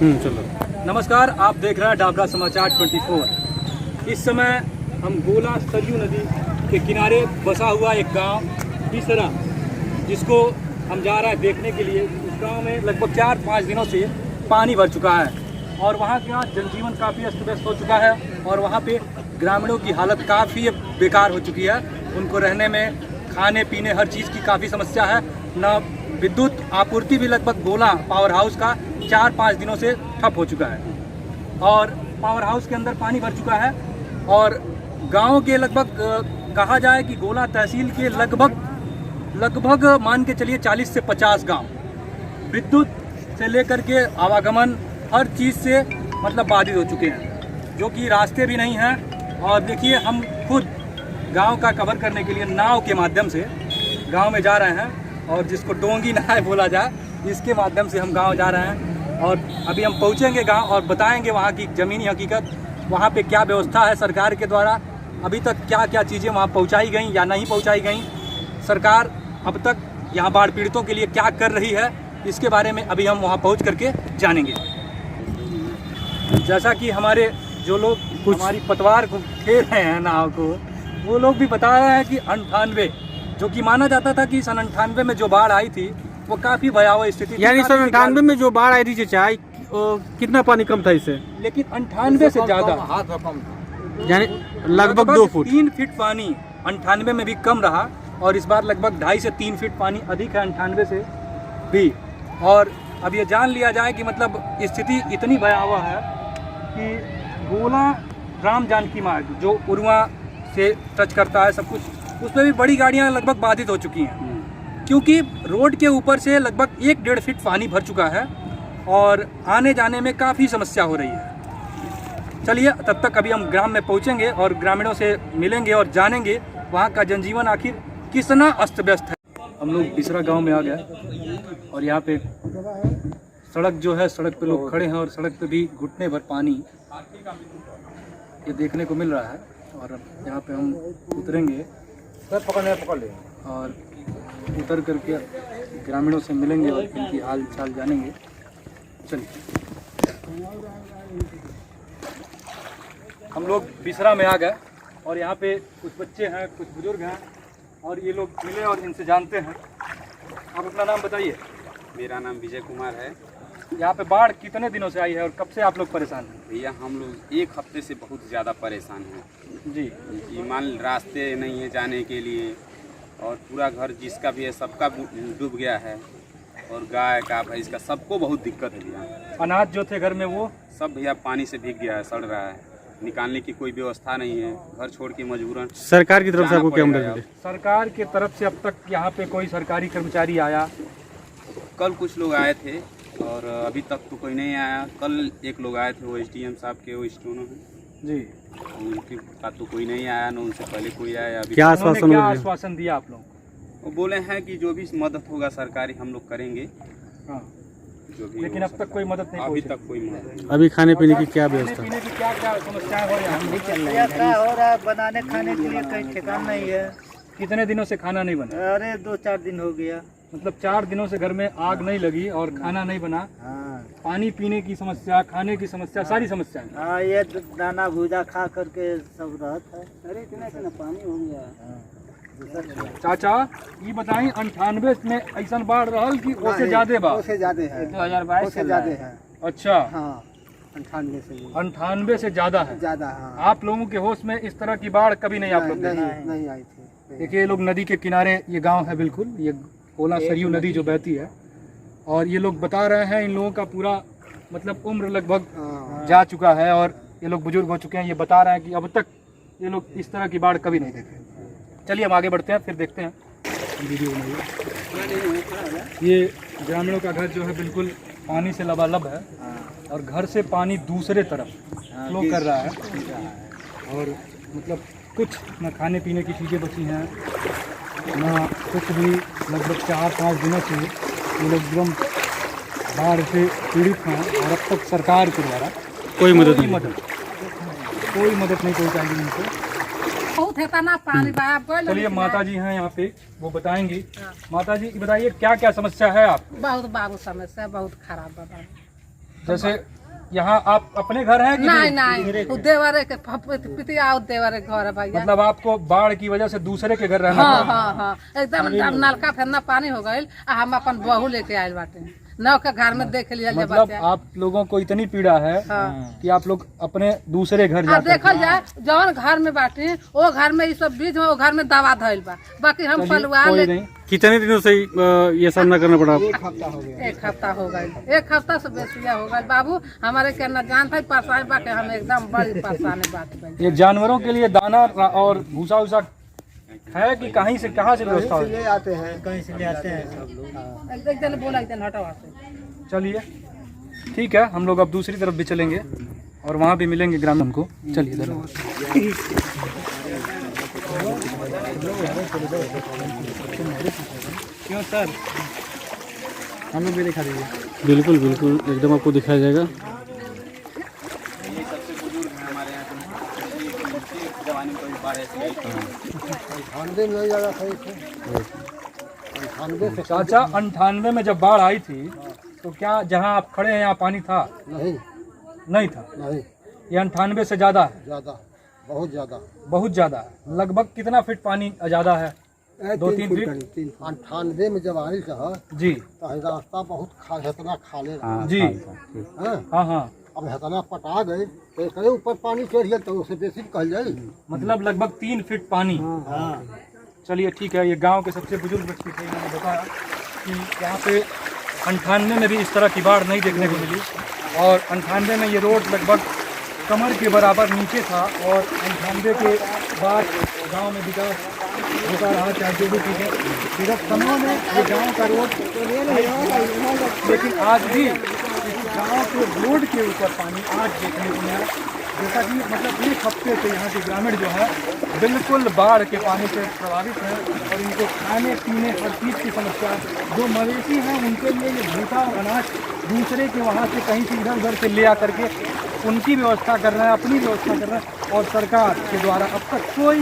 चलो। नमस्कार, आप देख रहे हैं डाबरा समाचार 24। इस समय हम गोला सरयू नदी के किनारे बसा हुआ एक गांव बिसरा, जिसको हम जा रहे हैं देखने के लिए। उस गांव में लगभग 4-5 दिनों से पानी भर चुका है और वहां का जनजीवन काफ़ी अस्त व्यस्त हो चुका है और वहां पे ग्रामीणों की हालत काफ़ी बेकार हो चुकी है। उनको रहने में, खाने पीने, हर चीज़ की काफ़ी समस्या है। न विद्युत आपूर्ति भी लगभग गोला पावर हाउस का 4-5 दिनों से ठप हो चुका है और पावर हाउस के अंदर पानी भर चुका है। और गांव के लगभग कहा जाए कि गोला तहसील के लगभग मान के चलिए 40 से 50 गांव विद्युत से लेकर के आवागमन हर चीज़ से मतलब बाधित हो चुके हैं, जो कि रास्ते भी नहीं हैं। और देखिए, हम खुद गांव का कवर करने के लिए नाव के माध्यम से गांव में जा रहे हैं, और जिसको डोंगी नाव बोला जाए, इसके माध्यम से हम गांव जा रहे हैं। और अभी हम पहुंचेंगे गांव और बताएंगे वहां की ज़मीनी हकीकत, वहां पे क्या व्यवस्था है सरकार के द्वारा, अभी तक क्या क्या चीज़ें वहां पहुंचाई गई या नहीं पहुंचाई गई, सरकार अब तक यहां बाढ़ पीड़ितों के लिए क्या कर रही है, इसके बारे में अभी हम वहां पहुंच करके जानेंगे। जैसा कि हमारे जो लोग हमारी पतवार को खेल रहे हैं नाव को, वो लोग भी बता रहे हैं कि 98, जो कि माना जाता था कि सन 98 में जो बाढ़ आई थी वो काफ़ी भयावह स्थिति थी। यानी सन 98 में जो बाढ़ आई थी चाचा, कितना पानी कम था इससे? लेकिन 98 से ज़्यादा, यानी लगभग 2 फुट 3 फीट पानी 98 में भी कम रहा, और इस बार लगभग 2.5 से 3 फीट पानी अधिक है 98 से भी। और अब ये जान लिया जाए कि मतलब स्थिति इतनी भयावह है कि गोला राम जानकी मार्ग जो उरुआ से टच करता है सब कुछ, उसमें भी बड़ी गाड़ियां लगभग बाधित हो चुकी हैं, क्योंकि रोड के ऊपर से लगभग 1-1.5 फीट पानी भर चुका है और आने जाने में काफ़ी समस्या हो रही है। चलिए, तब तक अभी हम ग्राम में पहुंचेंगे और ग्रामीणों से मिलेंगे और जानेंगे वहां का जनजीवन आखिर कितना अस्त व्यस्त है। हम लोग बिसरा गांव में आ गए और यहाँ पे सड़क जो है, सड़क पे लोग खड़े हैं और सड़क पे भी घुटने भर पानी ये देखने को मिल रहा है। और यहाँ पे हम उतरेंगे और उतर करके ग्रामीणों से मिलेंगे और इनकी हाल चाल जानेंगे। चलिए, हम लोग बिसरा में आ गए और यहाँ पे कुछ बच्चे हैं, कुछ बुजुर्ग हैं और ये लोग मिले और इनसे जानते हैं। आप अपना नाम बताइए। मेरा नाम विजय कुमार है। यहाँ पे बाढ़ कितने दिनों से आई है और कब से आप लोग परेशान हैं? भैया, हम लोग 1 हफ्ते से बहुत ज़्यादा परेशान हैं जी। ईमान रास्ते नहीं है जाने के लिए, और पूरा घर जिसका भी है सबका डूब गया है, और गाय का, भैंस का, सबको बहुत दिक्कत है भैया। अनाज जो थे घर में वो सब भैया पानी से भीग गया है, सड़ रहा है, निकालने की कोई व्यवस्था नहीं है, घर छोड़ के मजबूरन सरकार की तरफ से आपको क्या मदद मिली? सरकार की तरफ से अब तक यहाँ पे कोई सरकारी कर्मचारी आया? कल कुछ लोग आए थे और अभी तक तो कोई नहीं आया। कल एक लोग आए थे, वो SDM साहब के, वो स्टोनों हैं जी, उनके साथ तो कोई नहीं आया, न उनसे पहले कोई आया। अभी क्या आश्वासन दिया आप लोग? वो बोले हैं कि जो भी मदद होगा सरकारी हम लोग करेंगे। हाँ, जो भी, लेकिन अब तक कोई मदद नहीं अभी पहुंची। तक कोई मदद। अभी खाने पीने की क्या व्यवस्था? पीने की क्या क्या समस्याएं हो रही हैं? क्या हो रहा है, बनाने खाने के लिए कहीं ठिकाना नहीं है। कितने दिनों से खाना नहीं बना? अरे 2-4 दिन हो गया। मतलब 4 दिनों से घर में आग नहीं लगी और खाना नहीं बना। हाँ, पानी पीने की समस्या, खाने की समस्या, सारी समस्या है। हाँ, ये दाना भूजा खा करके सब रहता है। अरे इतना पानी हो गया। चाचा, ये बताई 98 में ऐसा बाढ़ रहल कि उससे ज्यादा बा? उससे ज्यादा है, 2022 से ज्यादा है। अच्छा, हाँ, 98 से 98 से ज्यादा है। ज्यादा। हाँ, आप लोगों के होश में इस तरह की बाढ़ कभी नहीं आप लोग देखे? नहीं आई थी। देखिए, ये लोग नदी के किनारे, ये गांव है बिल्कुल, ये गोला सरयू नदी जो बहती है, और ये लोग बता रहे हैं इन लोगों का पूरा मतलब उम्र लगभग जा चुका है और ये लोग बुजुर्ग हो चुके हैं। ये बता रहे हैं कि अब तक ये लोग इस तरह की बाढ़ कभी नहीं देखे। चलिए, हम आगे बढ़ते हैं, फिर देखते हैं वीडियो बनाइए। ये ग्रामीणों का घर जो है बिल्कुल पानी से लबालब है और घर से पानी दूसरे तरफ फ्लो कर रहा है, और मतलब कुछ न खाने पीने की चीज़ें बची हैं, ना कुछ भी। लगभग 4-5 दिनों से ये लोग एकदम बाढ़ से पीड़ित हैं और अब तक सरकार के द्वारा कोई मदद कोई मदद नहीं पहुँचाएगी इनको। बहुत है ना पानी बहा। चलिए, माता जी हैं यहाँ पे, वो बताएंगी। माता जी, बताइए क्या क्या समस्या है आपको? बहुत बाबू समस्या बहुत खराब बाबा। जैसे यहाँ आप अपने घर हैं कि नहीं नहीं वो देवरे के पितिया देवरे घर है भैया। मतलब आपको बाढ़ की वजह से दूसरे के घर रहना हाँ पड़ा? हाँ हाँ एकदम नलका फेरना पानी हो गई। हम अपन बहू लेके आये बाटे नौ के घर में देख लिया जाए मतलब बच्चा। आप लोगों को इतनी पीड़ा है हाँ। कि आप लोग अपने दूसरे घर जा देखल जाए जौन घर में बाटे वो घर में ये सब बीज में वो घर में दवा धइल बा। बाकी हम पलवा कोई ले नहीं। कितने दिनों से ये सामना करना पड़ा आपको? एक हफ्ता हो गई। एक हफ्ता से बेसिया हो गई बाबू। हमारे के न जान था परेशानी बा के हम एकदम बड़ी परेशानी बात। ये जानवरों के लिए दाना और भूसा उसा है कि कहीं से कहाँ से व्यवस्था हो? ले आते हैं कहीं से ले आते हैं सब लोग। एक दिन बोला एक दिन हटाओ से। चलिए ठीक है, हम लोग अब दूसरी तरफ भी चलेंगे और वहाँ भी मिलेंगे ग्रामीण को। चलिए धन्यवाद। क्यों सर, हम लोग भी दिखा दीजिए। बिल्कुल बिल्कुल एकदम आपको दिखाया जाएगा। ये सबसे बुजुर्ग हैं हमारे यहाँ के जवानी में बाढ़ ऐसे अंठानवे में ज़्यादा सही थे। 98 से चाचा 98 में जब बाढ़ आई थी तो क्या जहाँ आप खड़े हैं यहाँ पानी था? नहीं नहीं था। नहीं ये 98 से ज़्यादा है? ज़्यादा बहुत ज़्यादा। बहुत ज़्यादा है। लगभग कितना फीट पानी ज़्यादा है? 2-3 फीट। 98 में जब आई था जी तो रास्ता बहुत हेतना खाले रहा। जी हाँ हाँ हाँ। अब हेतना पटा गए तो करे ऊपर पानी चढ़ गया तो उसे बेसिक कहल जाए। मतलब लगभग 3 फीट पानी। हाँ चलिए ठीक है। ये गांव के सबसे बुजुर्ग व्यक्ति थे, इन्होंने बताया कि यहाँ पे 98 में भी इस तरह की बाढ़ नहीं देखने को मिली और 98 में ये रोड लगभग कमर के बराबर नीचे था और 98 के बाद गांव में विकास होता रहा, चाहे जो भी चीज़ें विगत समय में ये गांव का रोड, लेकिन आज भी इस गांव के रोड के ऊपर पानी आज देखने को मिला। जैसा कि मतलब एक हफ्ते से यहाँ के ग्रामीण जो है बिल्कुल बाढ़ के पानी से प्रभावित हैं और इनको खाने पीने हर चीज़ की समस्या। जो मवेशी हैं उनके लिए ये भूसा और अनाज दूसरे के वहाँ से कहीं से इधर उधर से ले आ करके उनकी व्यवस्था कर रहे हैं, अपनी व्यवस्था कर रहे हैं और सरकार के द्वारा अब तक कोई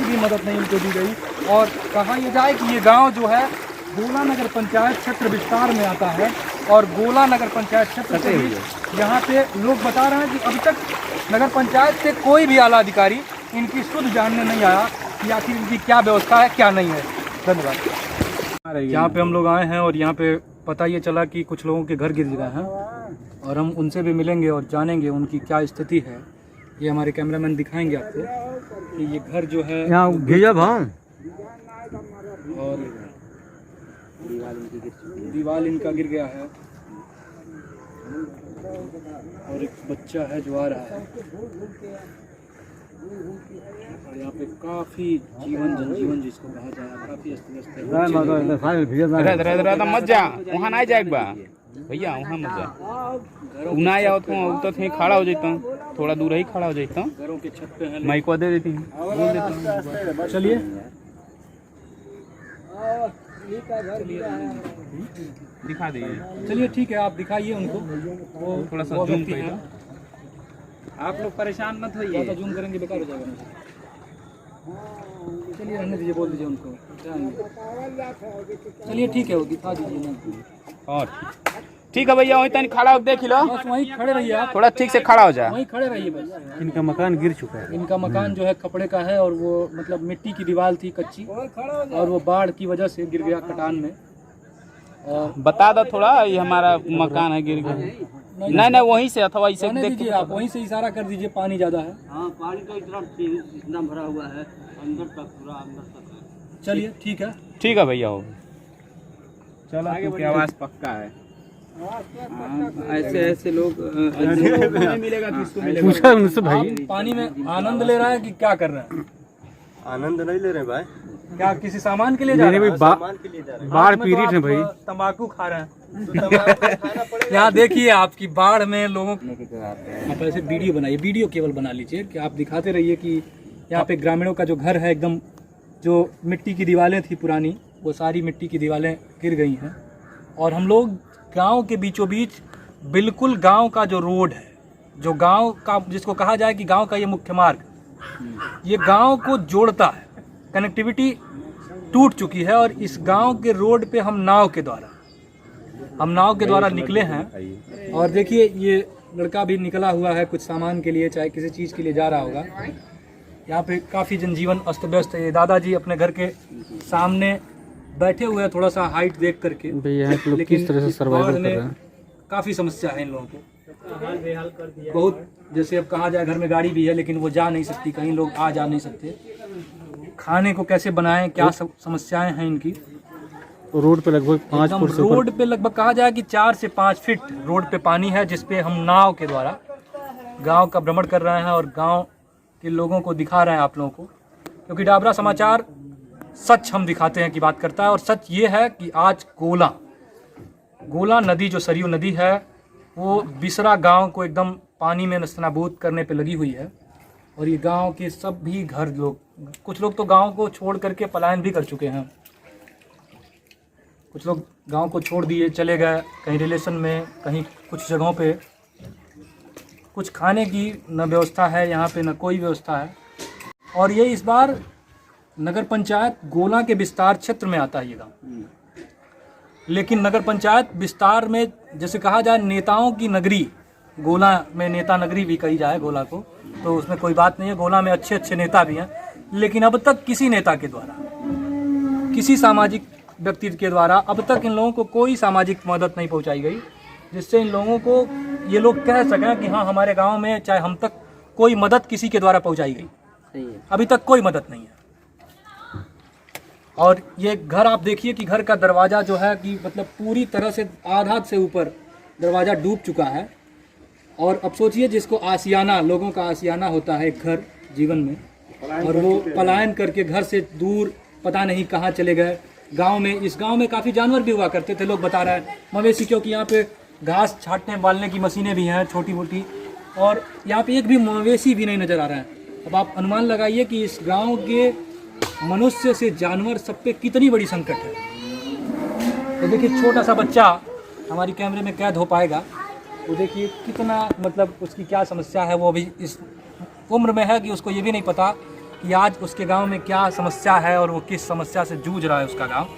भी मदद नहीं उनको दी गई। और कहा यह जाए कि ये गाँव जो है गोला नगर पंचायत क्षेत्र विस्तार में आता है और गोला नगर पंचायत क्षेत्र से ही यहाँ पे लोग बता रहे हैं कि अभी तक नगर पंचायत से कोई भी आला अधिकारी इनकी शुद्ध जानने नहीं आया कि आखिर इनकी क्या व्यवस्था है क्या नहीं है। धन्यवाद। यहाँ पे हम लोग आए हैं और यहाँ पे पता ये चला कि कुछ लोगों के घर गिर गए हैं और हम उनसे भी मिलेंगे और जानेंगे उनकी क्या स्थिति है। ये हमारे कैमरामैन दिखाएंगे आपको कि ये घर जो है यहाँ भेजब हम और दीवार इनका गिर गया है और एक बच्चा है जो आ रहा है और यहाँ पे काफी जनजीवन जिसको कहा जाए काफी अस्त व्यस्त है। मत जा, वहाँ नहीं जाए बा भैया, वहाँ मत जा। ना आओ तो थे खड़ा हो जाता, थोड़ा दूर ही खड़ा हो जाता। घरों के छत पे है, माइक दे देती हूँ, बोल देता हूँ। चलिए दिखा दीजिए। चलिए ठीक है, आप दिखाइए उनको। वो थोड़ा सा वो जूम व्यक्ति करिए। हैं। आप लोग परेशान मत थोड़ा होइए। सा जूम करेंगे बेकार हो जाएगा मुझे। चलिए रहने दीजिए, बोल दीजिए उनको जाएंगे। चलिए ठीक है, वो दिखा दीजिए ना। और ठीक है भैया, वहीं तक खड़ा हो देख लो, बस वहीं खड़े रहिए आप, थोड़ा ठीक से खड़ा हो जा। वहीं खड़े रहिए बस। इनका मकान गिर चुका है। इनका मकान जो है कपड़े का है और वो मतलब मिट्टी की दीवार थी कच्ची और वो बाढ़ की वजह से गिर गया कटान में। और बता दो थोड़ा, ये हमारा मकान है गिर गया। नहीं वहीं से अथवा इसे रहने देख दीजिए आप, वहीं से इशारा कर दीजिए, पानी ज्यादा है। हाँ पानी तो इतना भरा हुआ है अंदर तक, पूरा अंदर तक। चलिए ठीक है। ठीक है भैया, हो चलो की आवाज पक्का है। ऐसे ऐसे लोग नहीं मिलेगा, किसको मिलेगा? पूछा उनसे भाई। आप पानी में आनंद ले रहा है कि क्या कर रहा है? आनंद नहीं ले रहे भाई, क्या किसी सामान के लिए जा नहीं रहे भाई, हैं? बाढ़ पीड़ित है भाई। तंबाकू खा रहे हैं। यहाँ देखिए आपकी बाढ़ में लोगों आप ऐसे वीडियो बनाइए, वीडियो केवल बना लीजिए कि आप दिखाते रहिए कि यहाँ पे ग्रामीणों का जो घर है एकदम, जो मिट्टी की दीवारें थी पुरानी, वो सारी मिट्टी की दीवारें गिर गई हैं और हम लोग गांव के बीचों बीच, बिल्कुल गांव का जो रोड है, जो गांव का जिसको कहा जाए कि गांव का ये मुख्य मार्ग, ये गांव को जोड़ता है, कनेक्टिविटी टूट चुकी है और इस गांव के रोड पे हम नाव के द्वारा हम नाव के द्वारा निकले हैं और देखिए ये लड़का भी निकला हुआ है कुछ सामान के लिए, चाहे किसी चीज़ के लिए जा रहा होगा। यहाँ पे काफ़ी जनजीवन अस्त व्यस्त है। ये दादाजी अपने घर के सामने बैठे हुए हैं थोड़ा सा हाइट देख करके, लोग किस तरह से सर्वाइव कर रहे हैं। काफ़ी समस्या है इन लोगों को बहुत, जैसे अब कहा जाए घर में गाड़ी भी है लेकिन वो जा नहीं सकती, कहीं लोग आ जा नहीं सकते। खाने को कैसे बनाएं, क्या समस्याएं हैं इनकी। रोड पे लगभग 5 फुट से रोड पे लगभग कहा जाए कि 4 से 5 फीट रोड पे पानी है, जिसपे हम नाव के द्वारा गांव का भ्रमण कर रहे हैं और गांव के लोगों को दिखा रहे हैं आप लोगों को, क्योंकि डाबरा समाचार सच हम दिखाते हैं की बात करता है। और सच ये है कि आज गोला नदी जो सरयू नदी है वो बिसरा गांव को एकदम पानी में नस्तनाबूद करने पे लगी हुई है। और ये गांव के सब भी घर लोग, कुछ लोग तो गांव को छोड़ करके पलायन भी कर चुके हैं, कुछ लोग गांव को छोड़ दिए चले गए कहीं रिलेशन में, कहीं कुछ जगहों पे। कुछ खाने की न व्यवस्था है यहाँ पे, न कोई व्यवस्था है। और ये इस बार नगर पंचायत गोला के विस्तार क्षेत्र में आता है ये गाँव, लेकिन नगर पंचायत विस्तार में जैसे कहा जाए नेताओं की नगरी, गोला में नेता नगरी भी कही जाए गोला को, तो उसमें कोई बात नहीं है। गोला में अच्छे अच्छे नेता भी हैं, लेकिन अब तक किसी नेता के द्वारा, किसी सामाजिक व्यक्ति के द्वारा अब तक इन लोगों को कोई सामाजिक मदद नहीं पहुंचाई गई, जिससे इन लोगों को ये लोग कह सकें कि हाँ हमारे गांव में चाहे हम तक कोई मदद किसी के द्वारा पहुंचाई गई। अभी तक कोई मदद नहीं है। और ये घर आप देखिए कि घर का दरवाज़ा जो है कि मतलब पूरी तरह से आधा से ऊपर दरवाज़ा डूब चुका है। और अब सोचिए जिसको आशियाना, लोगों का आशियाना होता है एक घर जीवन में, और वो पलायन करके घर से दूर पता नहीं कहाँ चले गए। गांव में, इस गांव में काफ़ी जानवर भी हुआ करते थे, लोग बता रहे हैं मवेशी, क्योंकि यहाँ पे घास छाटने बालने की मशीनें भी हैं छोटी मोटी, और यहाँ पे एक भी मवेशी भी नहीं नज़र आ रहा है। अब आप अनुमान लगाइए कि इस गांव के मनुष्य से जानवर सब पे कितनी बड़ी संकट है। तो देखिए छोटा सा बच्चा हमारी कैमरे में कैद हो पाएगा, वो देखिए कितना मतलब उसकी क्या समस्या है। वो अभी इस उम्र में है कि उसको ये भी नहीं पता कि आज उसके गांव में क्या समस्या है और वो किस समस्या से जूझ रहा है उसका गांव।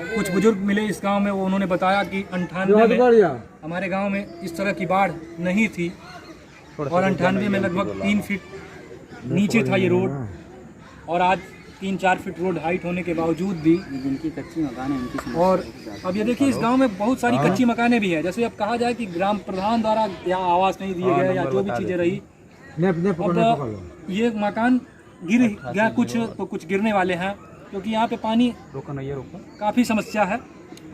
कुछ बुजुर्ग मिले इस गांव में, वो उन्होंने बताया कि 98 में हमारे गांव में इस तरह की बाढ़ नहीं थी, और 98 में लगभग 3 फीट नीचे था ये रोड, और आज 3-4 फीट रोड हाइट होने के बावजूद भी जिनकी कच्ची मकान है उनकी। और अब ये देखिए इस गांव में बहुत सारी कच्ची मकानें भी हैं। जैसे अब कहा जाए कि ग्राम प्रधान द्वारा या आवास नहीं दिए गए या जो भी चीज़ें रही, अब ये मकान गिर गया कुछ, तो कुछ गिरने वाले हैं, क्योंकि यहाँ पे पानी काफ़ी समस्या है।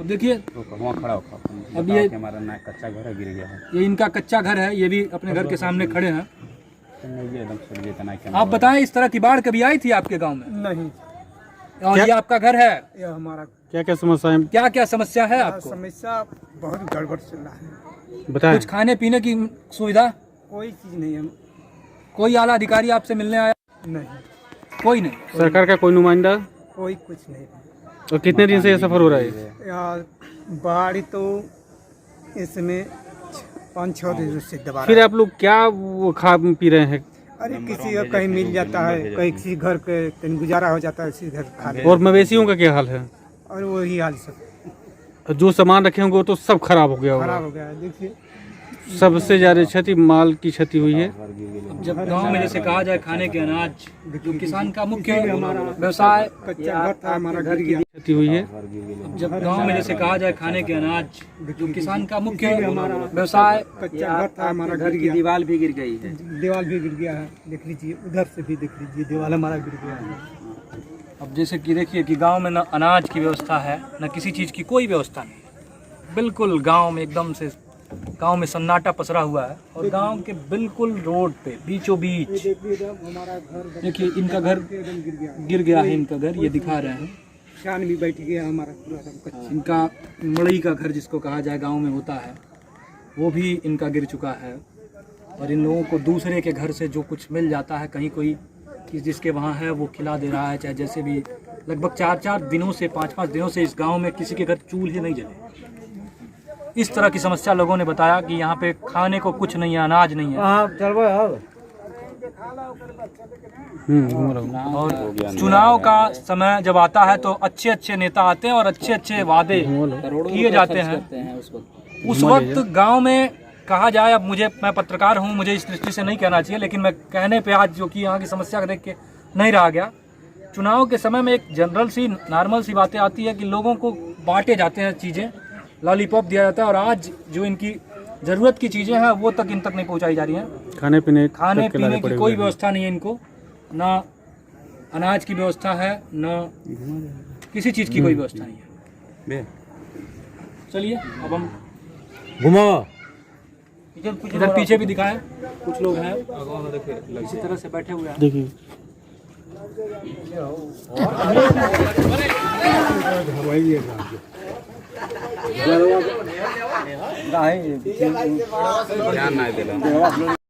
अब देखिए अब ये हमारा कच्चा घर है, गिर गया है। ये इनका कच्चा घर है, ये भी अपने घर के सामने खड़े हैं। आप बताएं इस तरह की बाढ़ कभी आई थी आपके गांव में? नहीं। और ये आपका घर है? ये हमारा। क्या क्या समस्या है? क्या क्या समस्या है आपको? समस्या बहुत गड़बड़ चल रहा है। बताएं। कुछ खाने पीने की सुविधा? कोई चीज नहीं है। कोई आला अधिकारी आपसे मिलने आया? नहीं, कोई नहीं। सरकार का कोई नुमाइंदा? कोई कुछ नहीं। और कितने दिन से ये सफर हो रहा है? यार बाढ़ तो इसमें 5-6 दिन से दबा। फिर आप लोग क्या वो खा पी रहे हैं? अरे किसी का कहीं मिल जाता है, कहीं किसी घर के कहीं गुजारा हो जाता है, इसी घर खा लेते हैं। और मवेशियों का क्या हाल है? और वही हाल सब जो सामान रखे होंगे वो तो सब खराब हो गया होगा। खराब हो गया है। देखिए सबसे ज्यादा क्षति माल की क्षति हुई है। जब गांव में जैसे कहा जाए खाने के अनाज, जो किसान का मुख्य व्यवसाय, कच्चा घर था, हमारा घर गया। क्षति हुई है। जब गांव में जैसे कहा जाए खाने के अनाज, जो किसान का मुख्य व्यवसाय, कच्चा घर था, हमारा घर गया। दीवार भी गिर गई है। दीवार भी गिर गया है, देख लीजिए उधर से भी देख लीजिए, दीवार हमारा गिर गया है। अब जैसे कि देखिए कि गांव में न अनाज की व्यवस्था है, न किसी चीज़ की कोई व्यवस्था नहीं। बिल्कुल गांव में एकदम से गांव में सन्नाटा पसरा हुआ है। और गांव के बिल्कुल रोड पे बीचों बीच देखिए इनका घर गिर गया है। इनका घर ये दिखा रहे हैं, शान भी बैठ गया हमारा पूरा कच्चा। इनका मड़ई का घर जिसको कहा जाए गांव में होता है, वो भी इनका गिर चुका है। और इन लोगों को दूसरे के घर से जो कुछ मिल जाता है, कहीं कोई कि जिसके वहाँ है वो खिला दे रहा है, चाहे जैसे भी। लगभग 4-4 दिनों से 5-5 दिनों से इस गांव में किसी के घर चूल्हे नहीं जले। इस तरह की समस्या लोगों ने बताया कि यहाँ पे खाने को कुछ नहीं है, अनाज नहीं है। घूम रहा हूँ। और चुनाव का समय जब आता है तो अच्छे अच्छे नेता आते हैं और अच्छे अच्छे वादे किए जाते हैं। उस वक्त गांव में कहा जाए, अब मैं पत्रकार हूं, मुझे इस दृष्टि से नहीं कहना चाहिए, लेकिन मैं कहने पे आज जो कि यहाँ की समस्या को देख के नहीं रहा गया। चुनाव के समय में एक जनरल सी नॉर्मल सी बातें आती है कि लोगों को बांटे जाते हैं चीज़ें, लॉलीपॉप दिया जाता है, और आज जो इनकी ज़रूरत की चीज़ें हैं वो तक इन तक नहीं पहुँचाई जा रही हैं। खाने पीने की कोई व्यवस्था नहीं है इनको, ना अनाज की व्यवस्था है, ना किसी चीज़ की कोई व्यवस्था नहीं है। चलिए अब हम घुमा इधर पीछे भी दिखाएं, कुछ लोग हैं इसी तरह से बैठे हुए हैं। देखिए ध्यान नहीं देना।